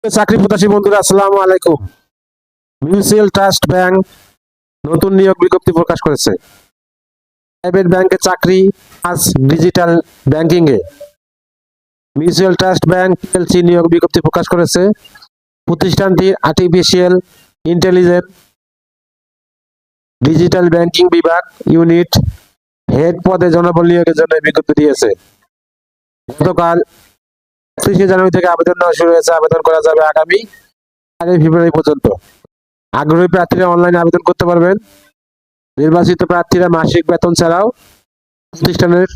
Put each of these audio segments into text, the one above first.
চাকরি প্রত্যাশী বন্ধুরা, আসসালামু আলাইকুম। মিউচুয়াল ট্রাস্ট ব্যাংক নতুন নিয়োগ বিজ্ঞপ্তি প্রকাশ করেছে। প্রাইভেট ব্যাংকে চাকরি আজ ডিজিটাল ব্যাংকিং এ। মিউচুয়াল ট্রাস্ট ব্যাংক পিএলসি নিয়োগ বিজ্ঞপ্তি প্রকাশ করেছে। প্রতিষ্ঠানটি আর্টিফিশিয়াল ইন্টেলিজেন্স ডিজিটাল ব্যাংকিং বিভাগ ইউনিট হেড পদে জনবল নিয়োগের জন্য বিজ্ঞপ্তি দিয়েছে। গতকাল 30 জানুয়ারি থেকে আবেদন নেওয়া শুরু হয়েছে। আবেদন করা যাবে আগামী 4 ফেব্রুয়ারি পর্যন্ত। আগ্রহী প্রার্থীরা অনলাইনে আবেদন করতে পারবেন। নির্বাচিত প্রার্থীরা মাসিক বেতন ছাড়াও প্রতিষ্ঠানের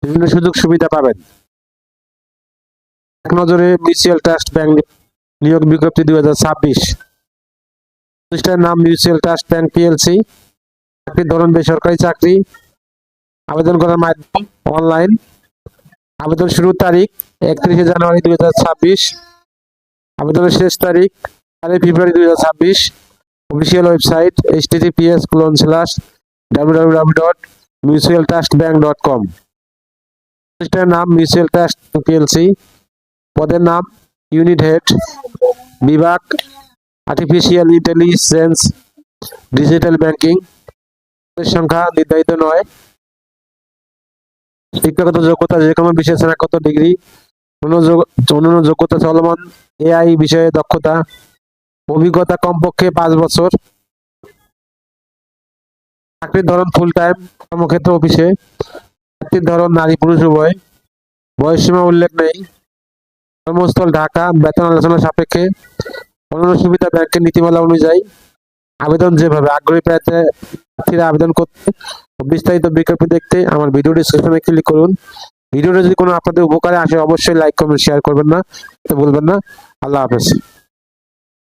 বিভিন্ন সুযোগ সুবিধা পাবেন। এক নজরে মিউচুয়াল ট্রাস্ট ব্যাংক নিয়োগ বিজ্ঞপ্তি 2026। প্রতিষ্ঠানের নাম মিউচুয়াল ট্রাস্ট ব্যাংক পিএলসি। চাকরির ধরন বেসরকারি চাকরি। আবেদন করার মাধ্যম অনলাইন। আবেদন শুরুর তারিখ 31 জানুয়ারি 2026। আবেদনের শেষ তারিখ 4 ফেব্রুয়ারি 2026। Official website https://www.mutualtrustbank.com। প্রতিষ্ঠানের নাম মিউচুয়াল ট্রাস্ট পিএলসি। পদের নাম ইউনিট হেড, বিভাগ আর্টিফিশিয়াল ইন্টেলিজেন্স ডিজিটাল ব্যাংকিং। সংখ্যা নির্ধারিত নয়। শিক্ষাগত যোগ্যতা যে কোনো বিষয়ে স্নাতকোত্তর ডিগ্রি। অন্যান্য যোগ্যতা চলমান এআই বিষয়ে দক্ষতা। অভিজ্ঞতা কমপক্ষে 5 বছর। চাকরির ধরন ফুল টাইম, কর্মক্ষেত্র অফিসে। চাকরির ধরন নারী পুরুষ উভয়। বয়সসীমা উল্লেখ নেই। কর্মস্থল ঢাকা। বেতন আলোচনা সাপেক্ষে। অন্যান্য সুবিধা ব্যাংকের নীতিমালা অনুযায়ী। আবেদন যেভাবে। আগ্রহী প্রার্থীরা আবেদন করতে বিস্তারিত বিজ্ঞপ্তি দেখতে আমার ভিডিও ডেসক্রিপশনে ক্লিক করুন। ভিডিওটা যদি কোনো আপনাদের উপকারে আসে অবশ্যই লাইক কমেন্ট শেয়ার করবেন না, ভুলবেন না। আল্লাহ হাফেজ।